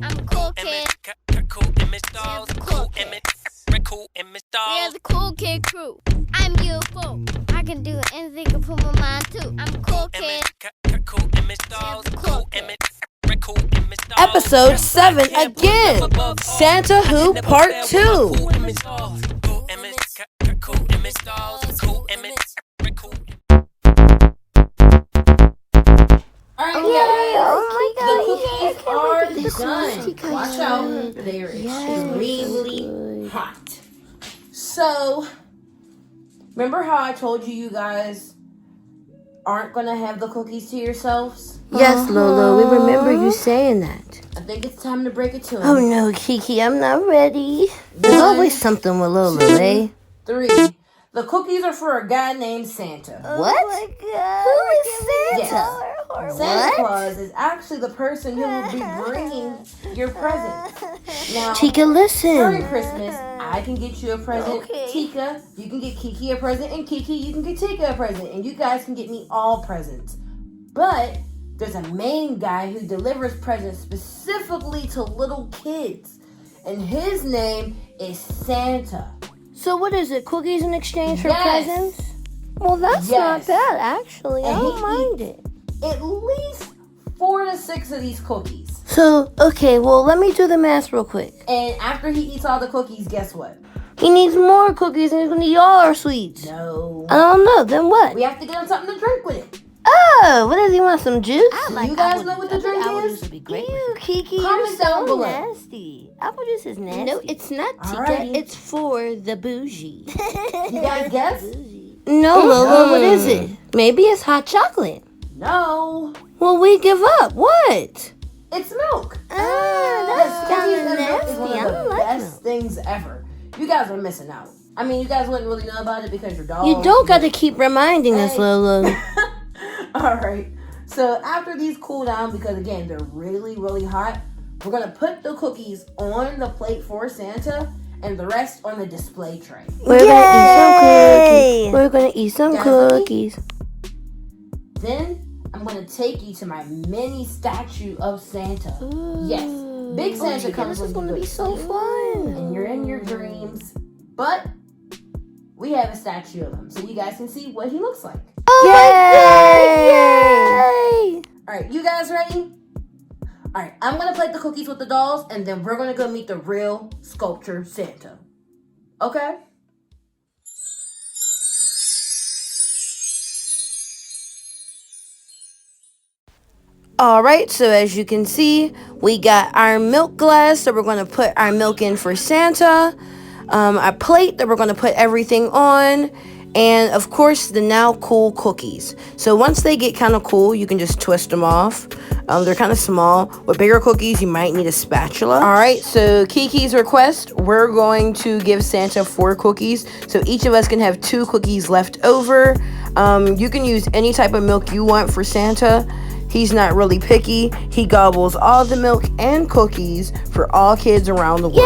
I'm Kool Kid. Kool Image Dolls. Kool Image. Kool Image Dolls. We're the Kool Kid crew. I'm beautiful. I can do anything I put my mind to. I'm Kool Kid. Kool Image Dolls. Kool Image. Kool Image Dolls. Episode 7 again. Santa Who Part 2. Kool Image Dolls. Kool Image. Kool Image Dolls. Kool Image. Alright, guys. The cookies are done. Watch out. They're extremely hot. So, remember how I told you guys aren't going to have the cookies to yourselves? Yes, Lolo, we remember you saying that. I think it's time to break it to them. Oh no, Kiki, I'm not ready. There's always something with Lolo, eh? 3. The cookies are for a guy named Santa. What? Oh my God. Who is Santa? Yes. Santa Claus is actually the person who will be bringing your presents. Now, Tika, listen. during Christmas, I can get you a present. Okay. Tika, you can get Kiki a present. And Kiki, you can get Tika a present. And you guys can get me all presents. But there's a main guy who delivers presents specifically to little kids. And his name is Santa. So what is it, cookies in exchange for Yes. presents? Well, that's Yes. not bad, actually. I And don't he mind it. At least 4 to 6 of these cookies. So, okay, well, let me do the math real quick. And after he eats all the cookies, guess what? He needs more cookies and he's going to eat all our sweets. No. I don't know, then what? We have to get him something to drink with it. Oh, what does he want, some juice? Do you guys know what the drink is? Ew, Kiki, Comment you're down so below. nasty. Apple juice is nasty. No, it's not, Tika. Alrighty. It's for the bougie. You guys guess? No, Lolo, what is it? Maybe it's hot chocolate. No. Well, we give up. What? It's milk. That's Cookies kind and of milk is one nasty. I of the don't like best milk. things ever. You guys are missing out. I mean, you guys wouldn't really know about it because your dog. You don't got to keep reminding us, Hey. Lolo. Alright. So after these cool down, because again, they're really, really hot, we're going to put the cookies on the plate for Santa and the rest on the display tray. We're going to eat some cookies. We're going to eat some Guys, let me- cookies. Then I'm going to take you to my mini statue of Santa. Yes. Big Santa comes This is when going to you be go so to sleep fun. and you're in your dreams. But we have a statue of him so you guys can see what he looks like. Yay! Alright, you guys ready? Alright, I'm going to plate the cookies with the dolls and then we're going to go meet the real sculpture Santa. Okay? Alright, so as you can see, we got our milk glass that we're going to put our milk in for Santa, a plate that we're going to put everything on, and of course the now cool cookies. So once they get kind of cool, you can just twist them off. They're kind of small. With bigger cookies, you might need a spatula. Alright, so Kiki's request, we're going to give Santa 4 cookies, so each of us can have 2 cookies left over. You can use any type of milk you want for Santa. He's not really picky. He gobbles all the milk and cookies for all kids around the world.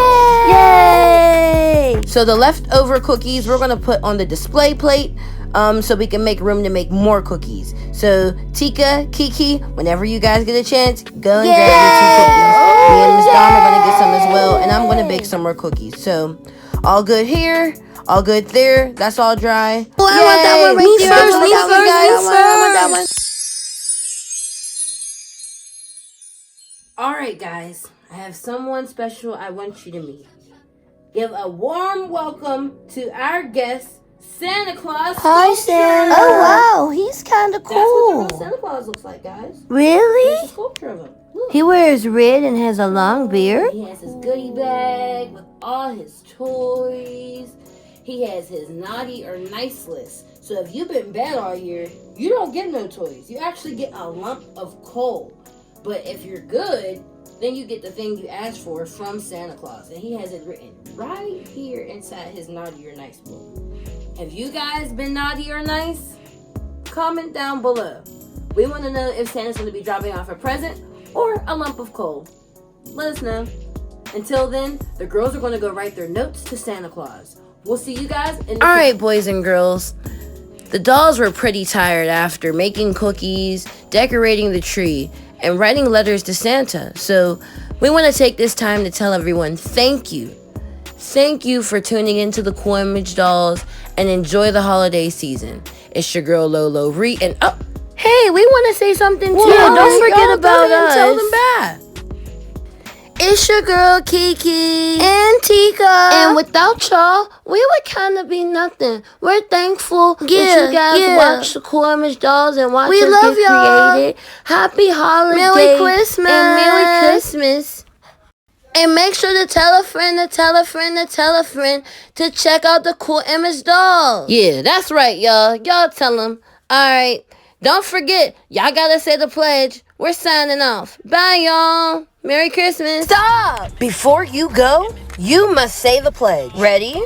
Yay! So the leftover cookies we're gonna put on the display plate, so we can make room to make more cookies. So Tika, Kiki, whenever you guys get a chance, go and grab your 2 cookies. Me and Miss Dom are gonna get some as well, and I'm gonna bake some more cookies. So all good here, all good there. That's all dry. Oh, I want that one right Me there. first, I want me that one, first, guys. me I want that one. first. Alright guys, I have someone special I want you to meet. Give a warm welcome to our guest, Santa Claus. Hi, Santa. Oh, wow. He's kind of That's what the real cool. Santa Claus looks like, guys. Really? There's a sculpture of him. Look. He wears red and has a long beard. He has his goodie bag with all his toys. He has his naughty or nice list. So if you've been bad all year, you don't get no toys. You actually get a lump of coal. But if you're good, then you get the thing you asked for from Santa Claus. And he has it written right here inside his naughty or nice book. Have you guys been naughty or nice? Comment down below. We want to know if Santa's going to be dropping off a present or a lump of coal. Let us know. Until then, the girls are going to go write their notes to Santa Claus. We'll see you guys in the Alright, boys and girls. The dolls were pretty tired after making cookies, decorating the tree, and writing letters to Santa. So we want to take this time to tell everyone thank you. Thank you for tuning into the Kool Image Dolls and enjoy the holiday season. It's your girl Lolo Ree and Hey, we want to say something too. Whoa, Don't forget y'all about go ahead and us. tell them back. It's your girl Kiki And Tika. And without y'all, we would kind of be nothing. We're thankful that Yeah, you guys yeah. watch the Kool Image Dolls and watch We us love get y'all. created. Happy holidays. Merry Christmas. And Merry Christmas. And make sure to tell a friend to tell a friend to tell a friend to check out the Kool Image Dolls. Yeah, that's right, y'all. Y'all tell them. All right. Don't forget, y'all gotta say the pledge. We're signing off. Bye, y'all. Merry Christmas. Stop! Before you go, you must say the pledge. Ready?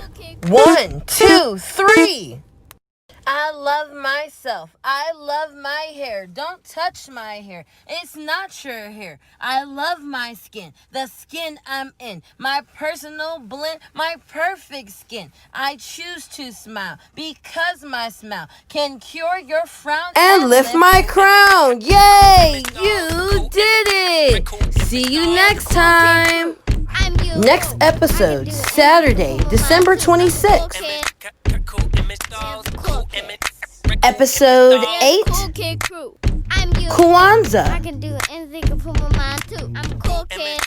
1, 2, 3. I love myself. I love my hair. Don't touch my hair. It's not your hair. I love my skin. The skin I'm in. My personal blend. My perfect skin. I choose to smile because my smile can cure your frown and lift my crown. Yay! You did it! See you next time. I'm you. Next episode, Saturday, December 26th. Kool Image Dolls, Kool Image, Episode 8, Kool Kid crew. I'm you. I Kwanzaa. can do anything I put my mind to. I'm Kool Kid.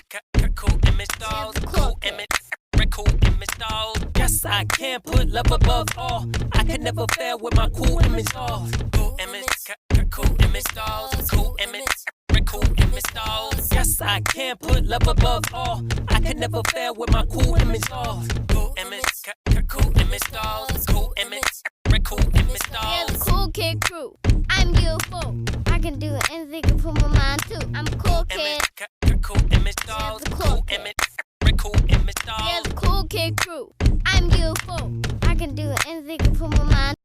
Kool Image Dolls, Kool Image, Kool Image Dolls. Yes, I can put love above all. I can never fail with my Kool Image Dolls. Kool Image, Kool Image Dolls, Kool Image, Kool Image Dolls. Yes, I can put love above all. I can never fail with my Kool Image Dolls. Kool Image, Kool Image Dolls, Kool Image, Kool Image Yeah, the Dolls. Kool Kid crew. I'm beautiful. I can do anything I put my mind to. I'm Kool Kid. Kool Image Dolls, Kool Image, Kool Image Yeah, Dolls. the Kool Kid crew. I'm beautiful. I can do anything I put my mind